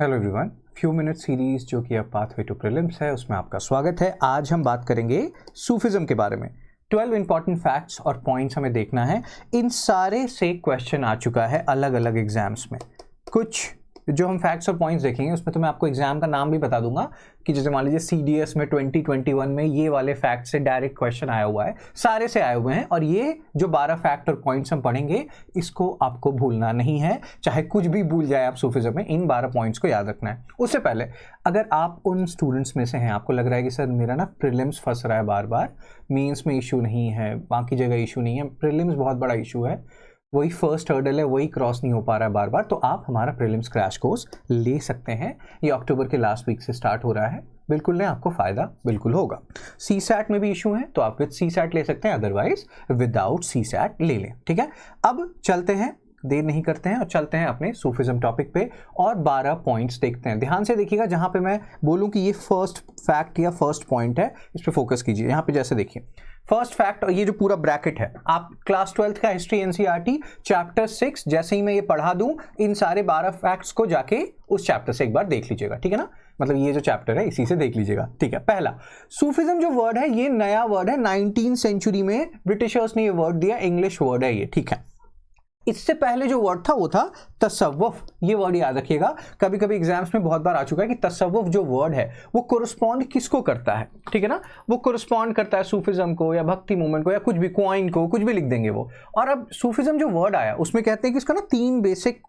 Hello everyone, few minute series जो कि अब पाथवे टू प्रीलिम्स है उसमें आपका स्वागत है। आज हम बात करेंगे सूफिज्म के बारे में। 12 इंपॉर्टेंट फैक्ट्स और पॉइंट्स हमें देखना है। इन सारे से क्वेश्चन आ चुका है अलग अलग एग्जाम्स में। कुछ जो हम फैक्ट्स और पॉइंट्स देखेंगे उसमें तो मैं आपको एग्जाम का नाम भी बता दूंगा कि जैसे मान लीजिए CDS में 2021 में ये वाले फैक्ट से डायरेक्ट क्वेश्चन आया हुआ है, सारे से आए हुए हैं। और ये जो 12 फैक्ट और पॉइंट्स हम पढ़ेंगे इसको आपको भूलना नहीं है, चाहे कुछ भी भूल जाए आप सूफिज्म में, इन 12 पॉइंट्स को याद रखना है। उससे पहले अगर आप उन स्टूडेंट्स में से हैं, आपको लग रहा है कि सर मेरा ना प्रीलिम्स फंस रहा है बार बार, मेंस में इशू नहीं है, बाकी जगह इशू नहीं है, प्रीलिम्स बहुत बड़ा इशू है, वही फर्स्ट हर्डल है, वही क्रॉस नहीं हो पा रहा है बार बार, तो आप हमारा प्रीलिम्स क्रैश कोर्स ले सकते हैं। ये अक्टूबर के लास्ट वीक से स्टार्ट हो रहा है। बिल्कुल लें, आपको फायदा बिल्कुल होगा। CSAT में भी इशू है तो आप विद CSAT ले सकते हैं, अदरवाइज विदाउट CSAT ले लें। ठीक है, अब चलते हैं, देर नहीं करते हैं और चलते हैं अपने सूफिज्म टॉपिक पे और 12 पॉइंट्स देखते हैं। ध्यान से देखिएगा, जहां पे मैं बोलूं कि ये फर्स्ट फैक्ट या फर्स्ट पॉइंट है इस पे फोकस कीजिए। यहां पे जैसे देखिए फर्स्ट फैक्ट, और ये जो पूरा ब्रैकेट है, आप क्लास 12th का हिस्ट्री NCERT चैप्टर 6 जैसे ही मैं ये पढ़ा दूं, इन सारे 12 फैक्ट्स को जाके उस चैप्टर से एक बार देख लीजिएगा। ठीक है ना, मतलब ये जो चैप्टर है इसी से देख लीजिएगा। ठीक है, पहला सूफिज्म जो वर्ड है ये नया वर्ड है, 19th सेंचुरी में ब्रिटिशर्स ने ये वर्ड दिया, इंग्लिश वर्ड है ये। ठीक है, इससे पहले जो वर्ड था वो था तसव्वुफ। ये वर्ड याद रखिएगा, कभी कभी एग्जाम्स में बहुत बार आ चुका है कि तसव्वुफ जो वर्ड है वो कोरिस्पॉन्ड किसको करता है। ठीक है ना, वो कोरिस्पॉन्ड करता है सूफिज्म को या भक्ति मूवमेंट को या कुछ भी, क्वाइन को, कुछ भी लिख देंगे वो। और अब सूफिज्म जो वर्ड आया उसमें कहते हैं कि इसका ना 3 बेसिक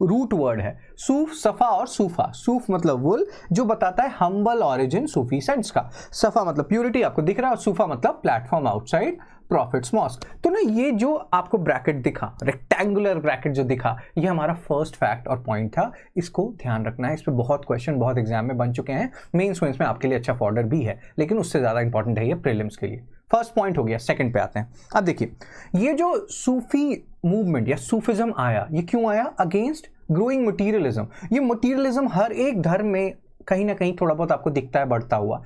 रूट वर्ड है, सूफ, सफा और सूफा। सूफ मतलब वुल, जो बताता है हम्बल ऑरिजिन सूफी सेंट्स का। सफा मतलब प्यूरिटी, आपको दिख रहा है, और सूफा मतलब प्लेटफॉर्म आउटसाइड प्रॉफिट्स मॉस्क। तो ना ये जो आपको ब्रैकेट दिखा, रेक्टेंगुलर ब्रैकेट जो दिखा, ये हमारा फर्स्ट फैक्ट और पॉइंट था। इसको ध्यान रखना है, इस पर बहुत क्वेश्चन बहुत एग्जाम में बन चुके हैं। मेंस में आपके लिए अच्छा फॉर्डर भी है, लेकिन उससे ज्यादा इंपॉर्टेंट है ये प्रीलिम्स के लिए। फर्स्ट पॉइंट हो गया, सेकंड पे आते हैं। अब देखिए, ये जो सूफी मूवमेंट या सूफिज्म आया, ये क्यों आया? Against growing materialism. ये मटीरियलिज्म हर एक धर्म में कहीं ना कहीं थोड़ा बहुत आपको दिखता है बढ़ता हुआ।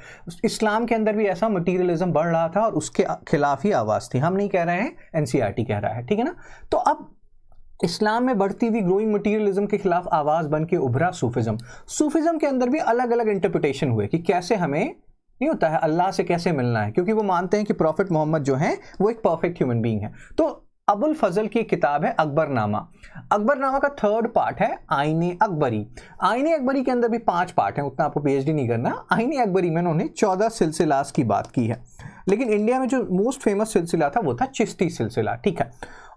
इस्लाम के अंदर भी ऐसा मटीरियलिज्म बढ़ रहा था और उसके खिलाफ ही आवाज थी। हम नहीं कह रहे हैं, NCERT कह रहा है। ठीक है ना, तो अब इस्लाम में बढ़ती हुई ग्रोइंग मटीरियलिज्म के खिलाफ आवाज बन के उभरा सूफिज्म। सूफिज्म के अंदर भी अलग अलग इंटरप्रिटेशन हुए कि कैसे हमें नहीं होता है, अल्लाह से कैसे मिलना है, क्योंकि वो मानते हैं कि प्रॉफिट मोहम्मद जो है वो एक परफेक्ट ह्यूमन बीइंग है। तो अबुल फजल की किताब है अकबरनामा। अकबरनामा का 3rd पार्ट है आईने अकबरी। आईने अकबरी के अंदर भी 5 पार्ट हैं, उतना आपको PhD नहीं करना। आईने अकबरी में उन्होंने 14 सिलसिलास की बात की है, लेकिन इंडिया में जो मोस्ट फेमस सिलसिला था वो था चिश्ती सिलसिला। ठीक है,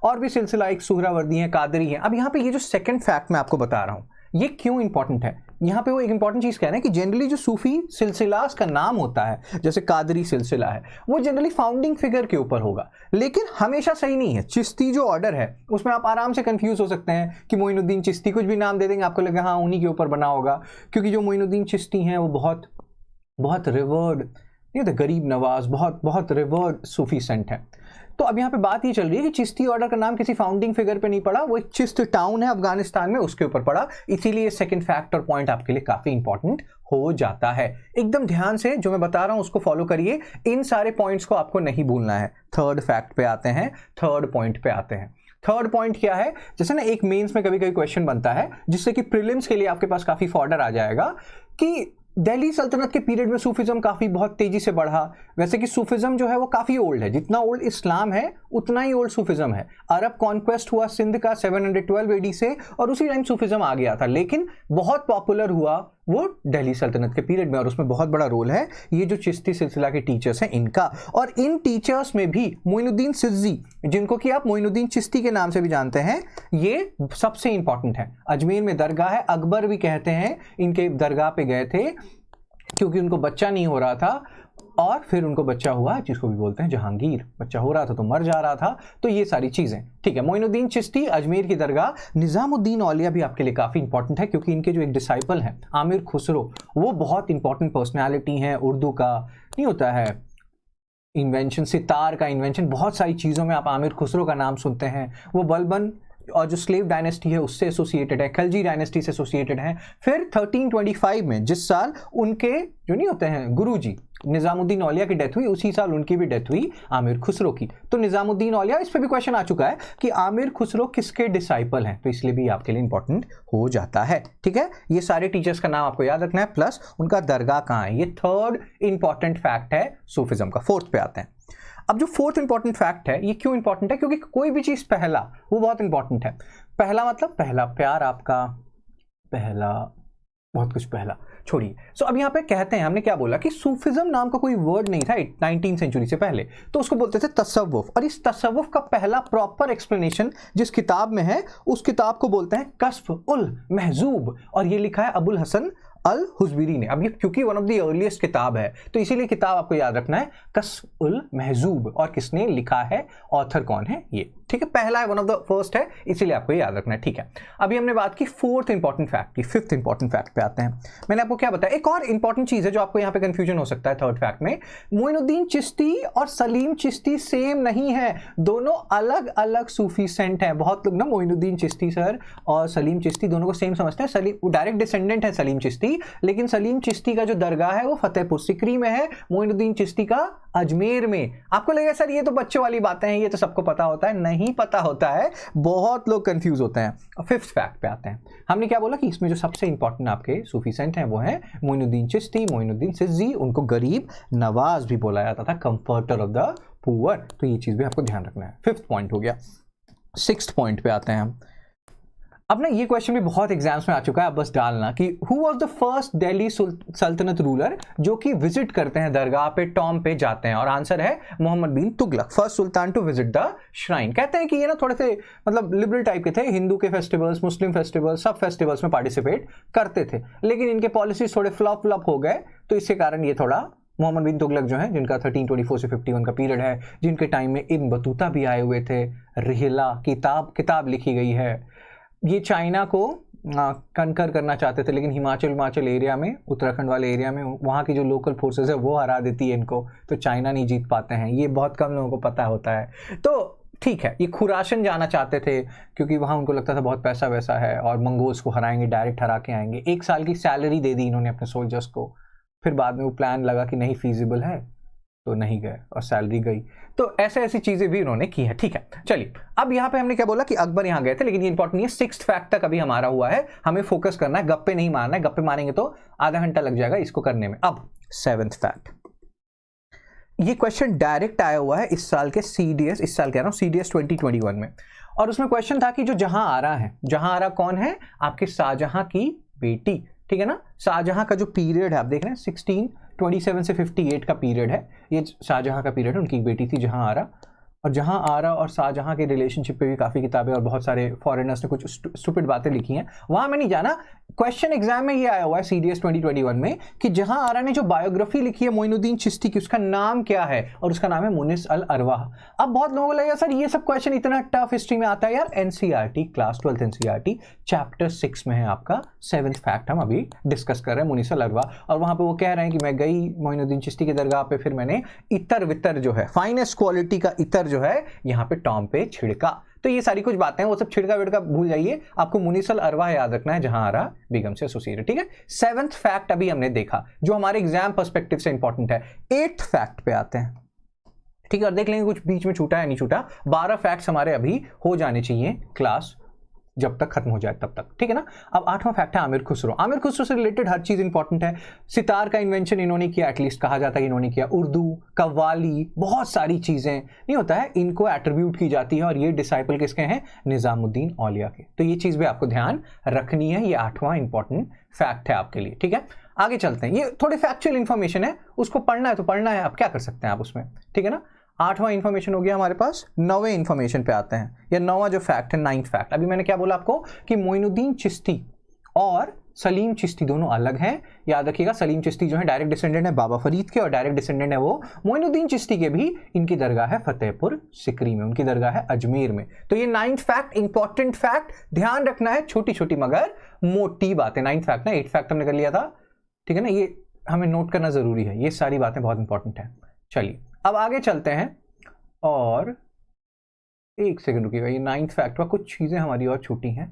और भी सिलसिला एक सुहरावर्दी है, कादरी है। अब यहाँ पे ये जो सेकंड फैक्ट मैं आपको बता रहा हूँ ये क्यों इंपॉर्टेंट है, यहाँ पे वो एक इंपॉर्टेंट चीज कह रहे हैं कि जनरली जो सूफी सिलसिलास का नाम होता है, जैसे कादरी सिलसिला है, वो जनरली फाउंडिंग फिगर के ऊपर होगा, लेकिन हमेशा सही नहीं है। चिश्ती जो ऑर्डर है उसमें आप आराम से कंफ्यूज हो सकते हैं कि मोइनुद्दीन चिश्ती, कुछ भी नाम दे देंगे, आपको लगेगा हाँ उन्हीं के ऊपर बना होगा, क्योंकि जो मोइनुद्दीन चिश्ती हैं वो बहुत बहुत रिवर्ड, नहीं होता, गरीब नवाज, बहुत बहुत रिवर्ड सूफी सेंट है। तो अब यहाँ पे बात ये चल रही है कि चिश्ती ऑर्डर का नाम किसी फाउंडिंग फिगर पे नहीं पड़ा, वो एक चिश्त टाउन है अफगानिस्तान में, उसके ऊपर पड़ा। इसीलिए सेकंड फैक्ट और पॉइंट आपके लिए काफी इंपॉर्टेंट हो जाता है। एकदम ध्यान से जो मैं बता रहा हूं उसको फॉलो करिए, इन सारे पॉइंट्स को आपको नहीं भूलना है। थर्ड फैक्ट पे आते हैं, थर्ड पॉइंट पे आते हैं। थर्ड पॉइंट क्या है? जैसे ना एक मेंस में कभी कभी क्वेश्चन बनता है जिससे कि प्रीलिम्स के लिए आपके पास काफी फॉर्डर आ जाएगा कि दिल्ली सल्तनत के पीरियड में सूफिज्म काफी बहुत तेजी से बढ़ा। वैसे कि सूफिज्म जो है वो काफी ओल्ड है, जितना ओल्ड इस्लाम है उतना ही ओल्ड सूफिज्म है। अरब कॉन्क्वेस्ट हुआ सिंध का 712 AD से, और उसी टाइम सूफिज्म आ गया था, लेकिन बहुत पॉपुलर हुआ वो दिल्ली सल्तनत के पीरियड में, और उसमें बहुत बड़ा रोल है ये जो चिश्ती सिलसिला के टीचर्स हैं इनका। और इन टीचर्स में भी मोइनुद्दीन सिज्जी, जिनको कि आप मोइनुद्दीन चिश्ती के नाम से भी जानते हैं, ये सबसे इंपॉर्टेंट है। अजमेर में दरगाह है, अकबर भी कहते हैं इनके दरगाह पे गए थे क्योंकि उनको बच्चा नहीं हो रहा था, और फिर उनको बच्चा हुआ, जिसको भी बोलते हैं जहांगीर। बच्चा हो रहा था तो मर जा रहा था, तो ये सारी चीजें। ठीक है, मोइनुद्दीन चिश्ती, अजमेर की दरगाह। निजामुद्दीन औलिया भी आपके लिए काफी इंपॉर्टेंट है, क्योंकि इनके जो एक डिसाइपल हैं आमिर खुसरो, वो बहुत इंपॉर्टेंट पर्सनैलिटी हैं। उर्दू का नहीं होता है इन्वेंशन, सितार का इन्वेंशन, बहुत सारी चीजों में आप आमिर खुसरो का नाम सुनते हैं। वो बलबन और जो स्लेव डायनेस्टी है उससे एसोसिएटेड है, खलजी डायनेस्टी से एसोसिएटेड है। फिर 1325 में, जिस साल उनके जो नहीं होते हैं गुरुजी, निजामुद्दीन औलिया की डेथ हुई उसी साल उनकी भी डेथ हुई आमिर खुसरो की। तो निजामुद्दीन औलिया, इस पे भी क्वेश्चन आ चुका है कि आमिर खुसरो किसके डिसाइपल हैं, तो इसलिए भी आपके लिए इंपॉर्टेंट हो जाता है। ठीक है, ये सारे टीचर्स का नाम आपको याद रखना है, प्लस उनका दरगाह कहाँ है। ये थर्ड इंपॉर्टेंट फैक्ट है सूफिज्म का। फोर्थ पे आते हैं। अब जो फोर्थ इंपॉर्टेंट फैक्ट है, ये क्यों इंपॉर्टेंट है, क्योंकि कोई भी चीज पहला वो बहुत इंपॉर्टेंट है। पहला मतलब पहला प्यार आपका, पहला बहुत कुछ पहला छोड़िए। सो अब यहाँ पे कहते हैं, हमने क्या बोला कि सूफिज्म नाम का कोई वर्ड नहीं था 19वीं सेंचुरी से पहले, तो उसको बोलते थे तसव्वुफ। और इस तसव्वुफ का पहला प्रॉपर एक्सप्लेनेशन जिस किताब में है, उस किताब को बोलते हैं कश्फ उल महजूब, और ये लिखा है अबुल हसन अल हुजविरी ने। अब ये क्योंकि वन ऑफ द अर्लीस्ट किताब है, तो इसीलिए किताब आपको याद रखना है कश्फ उल महजूब, और किसने लिखा है, ऑथर कौन है ये। ठीक है, पहला है, वन ऑफ द फर्स्ट है, इसीलिए आपको याद रखना है। ठीक है, अभी हमने बात की फोर्थ इंपॉर्टेंट फैक्ट की। फिफ्थ इंपॉर्टेंट फैक्ट पे आते हैं। मैंने आपको क्या बताया, एक और इंपॉर्टेंट चीज है जो आपको यहाँ पे कंफ्यूजन हो सकता है थर्ड फैक्ट में। मोइनुद्दीन चिश्ती और सलीम चिश्ती सेम नहीं है, दोनों अलग अलग सूफी सेंट हैं। बहुत लोग ना मोइनुद्दीन चिश्ती सर और सलीम चिश्ती दोनों को सेम समझते हैं। सलीम डायरेक्ट डिसेंडेंट है सलीम चिश्ती, लेकिन सलीम चिश्ती का जो दरगाह है वो फतेहपुर सिकरी में है, मोइनुद्दीन चिश्ती का अजमेर में। आपको लगेगा सर ये तो बच्चों वाली बातें हैं, ये तो सबको पता होता है। नहीं पता होता है, बहुत लोग कंफ्यूज होते हैं। फिफ्थ फैक्ट पे आते हैं। हमने क्या बोला कि इसमें जो सबसे इंपॉर्टेंट आपके सूफी सेंट हैं वो हैं मोइनुद्दीन चिश्ती, मोइनुद्दीन सिज्जी, उनको गरीब नवाज भी बोला जाता था, कंफर्टर ऑफ द पुअर। तो ये चीज भी आपको ध्यान रखना है। फिफ्थ पॉइंट हो गया। सिक्स्थ पॉइंट पे आते हैं हम। अब ना ये क्वेश्चन भी बहुत एग्जाम्स में आ चुका है, अब बस डालना कि who was the first Delhi सल्तनत रूलर जो कि विजिट करते हैं दरगाह पे, टॉम पे जाते हैं, और आंसर है Mohammad bin Tughlaq, first sultan to visit the shrine. कहते हैं कि ये ना थोड़े से मतलब लिबरल टाइप के थे, हिंदू के फेस्टिवल्स, मुस्लिम फेस्टिवल्स, सब फेस्टिवल्स में पार्टिसिपेट करते थे, लेकिन इनके पॉलिसीज थोड़े फ्लॉप हो गए, तो इसके कारण ये थोड़ा मोहम्मद बिन तुगलक जो है, जिनका 1324 से 51 का पीरियड है, जिनके टाइम में इब्न बतूता भी आए हुए थे, रिहला किताब लिखी गई है। ये चाइना को कनकर करना चाहते थे, लेकिन हिमाचल एरिया में, उत्तराखंड वाले एरिया में वहाँ की जो लोकल फोर्सेस है वो हरा देती है इनको, तो चाइना नहीं जीत पाते हैं। ये बहुत कम लोगों को पता होता है। तो ठीक है, ये खुरासन जाना चाहते थे क्योंकि वहाँ उनको लगता था बहुत पैसा वैसा है और मंगोल्स को हराएंगे, डायरेक्ट हरा के आएंगे। 1 साल की सैलरी दे दी इन्होंने अपने सोल्जर्स को, फिर बाद में वो प्लान लगा कि नहीं फीजिबल है, तो नहीं गए और सैलरी गई। तो ऐसी चीजें भी उन्होंने की है। ठीक है, चलिए अब यहाँ पे हमने क्या बोला कि अकबर यहाँ गए थे, लेकिन ये इंपॉर्टेंट नहीं है। सिक्स्थ फैक्ट तक अभी हमारा हुआ है, हमें फोकस करना है, गप्पे नहीं मारना है। गप्पे मारेंगे तो आधा घंटा लग जाएगा इसको करने में। अब सेवेंथ फैक्ट, ये क्वेश्चन डायरेक्ट आया हुआ है इस साल के CDS, इस साल कह रहा हूँ CDS 2021 में, और उसमें क्वेश्चन था कि जो जहां आरा है, जहां आरा कौन है, आपके शाहजहां की बेटी। ठीक है ना, शाहजहां का जो पीरियड है आप देख रहे हैं 1627 से 58 का पीरियड है, ये शाहजहां का पीरियड है। उनकी एक बेटी थी जहां आरा, और जहां आरा और शाहजहां के रिलेशनशिप पे भी काफ़ी किताबें और बहुत सारे फॉरेनर्स ने कुछ स्टूपिड बातें लिखी हैं, वहां मैं नहीं जाना। क्वेश्चन एग्जाम में ये आया हुआ है CDS 2021 में कि जहां आरा ने जो बायोग्राफी लिखी है मोइनुद्दीन चिश्ती की, उसका नाम क्या है, और उसका नाम है मुनिस अल अरवाह। अब बहुत लोगों को लगेगा सर ये सब क्वेश्चन इतना टफ हिस्ट्री में आता है यार। NCERT class 12th NCERT chapter 6 में है आपका 7th फैक्ट, हम अभी डिस्कस कर रहे हैं मुनिस अल अरवाह। और वहां पे वो कह रहे हैं कि मैं गई मोइनुद्दीन चिश्ती की दरगाह पे, फिर मैंने इतर वितर जो है, फाइनेस्ट क्वालिटी का इतर जो है यहाँ पे टॉम पे छिड़का। तो ये सारी कुछ बातें हैं, वो सब छिड़का विड़का भूल जाइए, आपको मुनिस अल अरवाह याद रखना है, जहां आरा बेगम से एसोसिएटेड। ठीक है, 7th फैक्ट अभी हमने देखा जो हमारे एग्जाम पर्सपेक्टिव से इंपॉर्टेंट है। 8th फैक्ट पे आते हैं। ठीक है, और देख लेंगे कुछ बीच में छूटा है नहीं छूटा। 12 फैक्ट्स हमारे अभी हो जाने चाहिए क्लास जब तक खत्म हो जाए तब तक। ठीक है ना, अब 8वां फैक्ट है आमिर खुसरो। आमिर खुसरो से रिलेटेड हर चीज इंपॉर्टेंट है। सितार का इन्वेंशन इन्होंने किया, एटलीस्ट कहा जाता है इन्होंने किया। उर्दू, कव्वाली, बहुत सारी चीजें नहीं होता है, इनको एट्रीब्यूट की जाती है, और ये डिसाइपल किसके हैं, निजामुद्दीन औलिया के। तो ये चीज भी आपको ध्यान रखनी है, ये 8वां इंपॉर्टेंट फैक्ट है आपके लिए। ठीक है, आगे चलते हैं। ये थोड़ी फैक्चुअल इन्फॉर्मेशन है, उसको पढ़ना है तो पढ़ना है, आप क्या कर सकते हैं आप उसमें। ठीक है ना, 8वां इन्फॉर्मेशन हो गया हमारे पास। 9वें इन्फॉर्मेशन पे आते हैं, या 9वां जो फैक्ट है, 9th फैक्ट। अभी मैंने क्या बोला आपको कि मोइनुद्दीन चिश्ती और सलीम चिश्ती दोनों अलग हैं। याद रखिएगा, सलीम चिश्ती जो है डायरेक्ट डिसेंडेंट है बाबा फरीद के, और डायरेक्ट डिसेंडेंट है वो मोइनुद्दीन चिश्ती के भी। इनकी दरगाह है फतेहपुर सिकरी में, उनकी दरगाह है अजमेर में। तो ये 9th फैक्ट इंपॉर्टेंट फैक्ट, ध्यान रखना है, छोटी छोटी मगर मोटी बातें। 9th फैक्ट ना, 8th फैक्ट हमने कर लिया था। ठीक है ना, ये हमें नोट करना जरूरी है, ये सारी बातें बहुत इंपॉर्टेंट है। चलिए अब आगे चलते हैं, और 1 सेकंड रुकिएगा, ये 9th फैक्ट पर कुछ चीजें हमारी और छूटी हैं।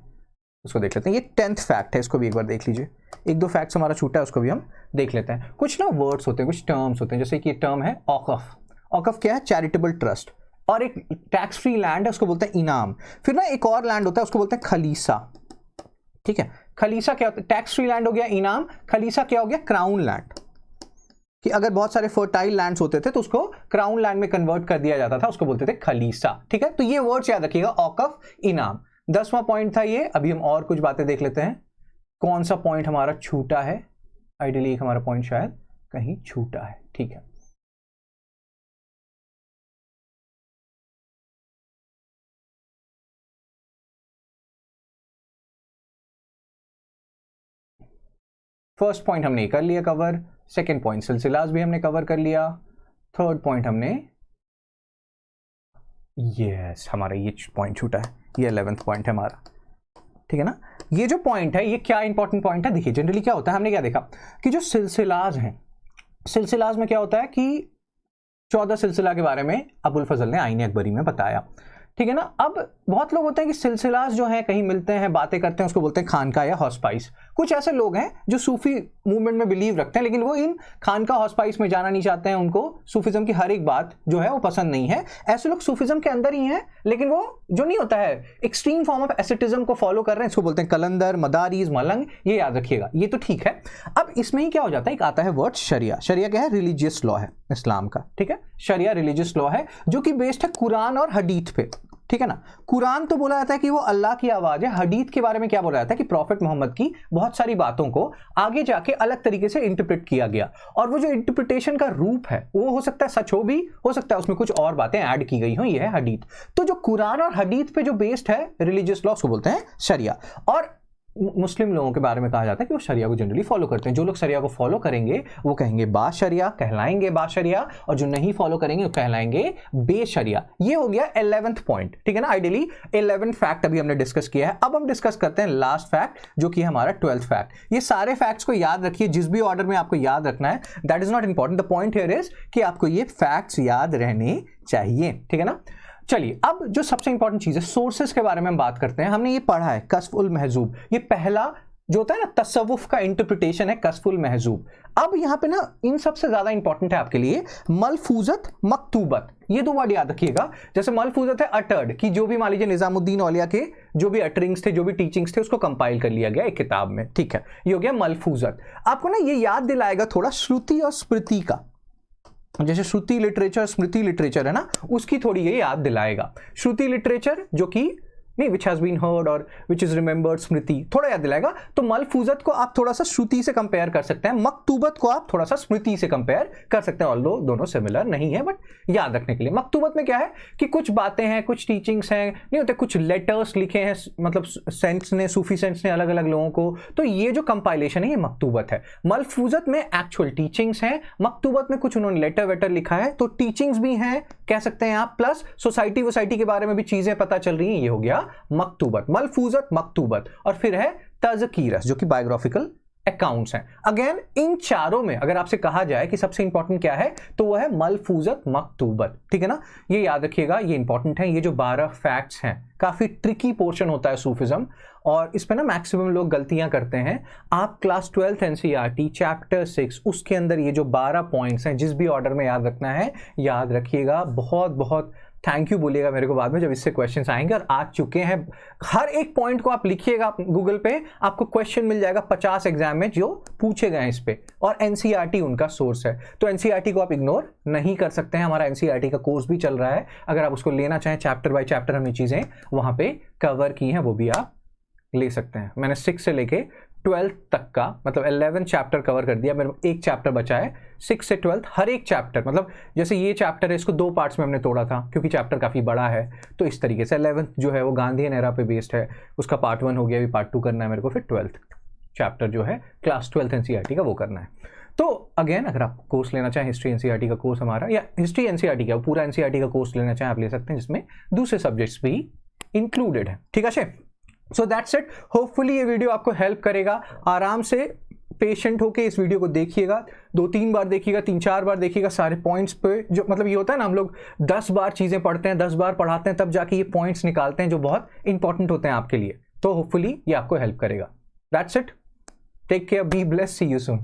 उसको देख लेते हैं। ये 10th फैक्ट है, इसको भी एक बार देख लीजिए। एक दो फैक्ट्स हमारा छूटा है, उसको भी हम देख लेते हैं। कुछ ना वर्ड्स होते हैं, कुछ टर्म्स होते हैं, जैसे कि ये टर्म है औकफ। औकफ क्या है? Charitable trust. और एक टैक्स फ्री लैंड है, उसको बोलते हैं इनाम। फिर ना एक और लैंड होता है, उसको बोलते हैं खलीसा। ठीक है, खलीसा क्या होता है? टैक्स फ्री लैंड हो गया इनाम, खलीसा क्या हो गया? Crown land. कि अगर बहुत सारे फर्टाइल लैंड्स होते थे तो उसको क्राउन लैंड में कन्वर्ट कर दिया जाता था, उसको बोलते थे खलीसा। ठीक है, तो ये वर्ड्स याद रखिएगा, औकफ, इनाम। 10वां पॉइंट था ये। अभी हम और कुछ बातें देख लेते हैं। कौन सा पॉइंट हमारा छूटा है? आइडियली एक हमारा पॉइंट शायद कहीं छूटा है। ठीक है, फर्स्ट पॉइंट हमने कर लिया कवर। सेकंड पॉइंट सिलसिलास भी हमने कवर कर लिया। थर्ड पॉइंट हमने, यस, हमारा ये पॉइंट छूटा है, ये 11th पॉइंट है हमारा। ठीक है ना, ये जो पॉइंट है ये क्या इंपॉर्टेंट पॉइंट है? देखिए जनरली क्या होता है, हमने क्या देखा कि जो सिलसिलाज हैं, सिलसिलाज में क्या होता है कि 14 सिलसिला के बारे में अबुल फजल ने आईने अकबरी में बताया। ठीक है ना। अब बहुत लोग होते हैं कि सिलसिलास जो हैं कहीं मिलते हैं, बातें करते हैं, उसको बोलते हैं खानका या हॉस्पाइस। कुछ ऐसे लोग हैं जो सूफी मूवमेंट में बिलीव रखते हैं, लेकिन वो इन खानका हॉस्पाइस में जाना नहीं चाहते हैं, उनको सूफिज्म की हर एक बात जो है वो पसंद नहीं है। ऐसे लोग सूफिज्म के अंदर ही हैं, लेकिन वो जो नहीं होता है एक्सट्रीम फॉर्म ऑफ एसेटिज्म को फॉलो कर रहे हैं, इसको बोलते हैं कलंदर, मदारीज, मलंग। ये याद रखिएगा, ये तो ठीक है। अब इसमें ही क्या हो जाता है, एक आता है वर्ड शरिया। शरिया क्या है? रिलीजियस लॉ है इस्लाम का। ठीक है, शरिया रिलीजियस लॉ है जो कि बेस्ड है कुरान और हदीथ पे। ठीक है ना। कुरान तो बोला जाता है कि वो अल्लाह की आवाज है। हदीथ के बारे में क्या बोला जाता है कि प्रॉफिट मोहम्मद की बहुत सारी बातों को आगे जाके अलग तरीके से इंटरप्रेट किया गया, और वो जो इंटरप्रिटेशन का रूप है वो हो सकता है सच हो सकता है उसमें कुछ और बातें ऐड की गई हो, ये है हदीथ। तो जो कुरान और हदीथ पे जो बेस्ड है रिलीजियस लॉ, उसको बोलते हैं शरिया। और मुस्लिम लोगों के बारे में कहा जाता है कि वो शरिया को जनरली फॉलो करते हैं। जो लोग शरिया को फॉलो करेंगे वो कहेंगे बाशरिया, कहलाएंगे बाशरिया, और जो नहीं फॉलो करेंगे वो कहलाएंगे बेशरिया। ये हो गया 11th पॉइंट। ठीक है ना। आइडियली 11th फैक्ट अभी हमने डिस्कस किया है। अब हम डिस्कस करते हैं लास्ट फैक्ट जो कि हमारा 12th फैक्ट। ये सारे फैक्ट्स को याद रखिए, जिस भी ऑर्डर में आपको याद रखना है, that is not important. The point here is कि आपको ये फैक्ट्स याद रहने चाहिए। ठीक है ना। चलिए, अब जो सबसे इंपॉर्टेंट चीज है सोर्सेस के बारे में हम बात करते हैं। हमने ये पढ़ा है कश्फ उल महजूब, ये पहला जो होता है ना तसव्वुफ का इंटरप्रिटेशन है, कश्फ उल महजूब। अब यहां पे ना इन सबसे ज्यादा इंपॉर्टेंट है आपके लिए मलफूजत, मकतूबत। ये दो वर्ड याद रखिएगा। जैसे मलफूजत है अटर्ड, कि जो भी मान लीजिए निजामुद्दीन औलिया के जो भी अटरिंग्स थे, जो भी टीचिंग्स थे, उसको कंपाइल कर लिया गया एक किताब में। ठीक है, ये हो गया मलफूजत। आपको ना ये याद दिलाएगा थोड़ा श्रुति और स्मृति का। जैसे श्रुति लिटरेचर, स्मृति लिटरेचर है ना, उसकी थोड़ी ये याद दिलाएगा। श्रुति लिटरेचर जो कि नहीं, विच हैज बीन हर्ड और विच इज रिमेंबर्ड, स्मृति थोड़ा याद दिलाएगा। तो मलफूजत को आप थोड़ा सा श्रुति से कंपेयर कर सकते हैं, मकतूबत को आप थोड़ा सा स्मृति से कंपेयर कर सकते हैं, ऑल्दो दोनों सिमिलर नहीं है, बट याद रखने के लिए। मकतूबत में क्या है कि कुछ बातें हैं, कुछ टीचिंग्स हैं, नहीं होते, कुछ लेटर्स लिखे हैं, मतलब सेंट्स ने, सूफी सेंट्स ने अलग अलग लोगों को, तो ये जो कंपाइलेशन है ये मकतूबत है। मलफूजत में एक्चुअल टीचिंग्स हैं, मकतूबत में कुछ उन्होंने लेटर वेटर लिखा है, तो टीचिंग्स भी हैं कह सकते हैं आप, प्लस सोसाइटी के बारे में भी चीजें पता चल रही हैं। ये हो गया मकतूबत, मलफूजत, मकतूबत। और फिर है तज़कीरस जो कि बायोग्राफिकल अकाउंट्स हैं। अगेन इन चारों में अगर आपसे कहा जाए कि सबसे इंपॉर्टेंट क्या है, तो वो है मलफूजत, मकतूबत। ठीक है ना, ये याद रखिएगा, ये इंपॉर्टेंट है। ये जो 12 फैक्ट्स हैं, काफी ट्रिकी पोर्शन होता है सूफिज्म, और इस पे ना मैक्सिमम लोग गलतियां करते हैं। आप क्लास 12th एनसीईआरटी चैप्टर 6 उसके अंदर ये जो 12 पॉइंट्स हैं, जिस भी ऑर्डर में याद रखना है याद रखिएगा। बहुत बहुत थैंक यू बोलिएगा मेरे को बाद में जब इससे क्वेश्चंस आएंगे, और आ चुके हैं। हर एक पॉइंट को आप लिखिएगा गूगल पे, आपको क्वेश्चन मिल जाएगा 50 एग्जाम में जो पूछे गए हैं इस पे, और एनसीईआरटी उनका सोर्स है। तो एनसीईआरटी को आप इग्नोर नहीं कर सकते हैं। हमारा एनसीईआरटी का कोर्स भी चल रहा है, अगर आप उसको लेना चाहें चैप्टर बाय चैप्टर हमने चीजें वहां पे कवर की हैं, वो भी आप ले सकते हैं। मैंने 6 से लेके 12th तक का, मतलब 11 चैप्टर कवर कर दिया। मेरे एक चैप्टर बचा है 6 से 12th, हर एक चैप्टर, मतलब जैसे ये चैप्टर है इसको 2 पार्ट्स में हमने तोड़ा था क्योंकि चैप्टर काफ़ी बड़ा है, तो इस तरीके से 11th जो है वो गांधीयन एरा पे बेस्ड है, उसका पार्ट 1 हो गया, अभी पार्ट 2 करना है मेरे को, फिर 12th चैप्टर जो है क्लास 12th एनसीईआरटी का वो करना है। तो अगेन अगर आप कोर्स लेना चाहें, हिस्ट्री एनसीईआरटी का कोर्स हमारा, या हिस्ट्री एनसीईआरटी का पूरा एनसीईआरटी का कोर्स लेना चाहें आप ले सकते हैं, जिसमें दूसरे सब्जेक्ट्स भी इंक्लूडेड है। ठीक है, सो दैट्स इट। होपफुली ये वीडियो आपको हेल्प करेगा। आराम से पेशेंट होके इस वीडियो को देखिएगा, 2-3 बार देखिएगा, 3-4 बार देखिएगा सारे पॉइंट्स पे। जो मतलब ये होता है ना, हम लोग 10 बार चीज़ें पढ़ते हैं, 10 बार पढ़ाते हैं, तब जाके ये पॉइंट्स निकालते हैं जो बहुत इंपॉर्टेंट होते हैं आपके लिए। तो होपफुली ये आपको हेल्प करेगा। That's it, take care, be blessed, see you soon.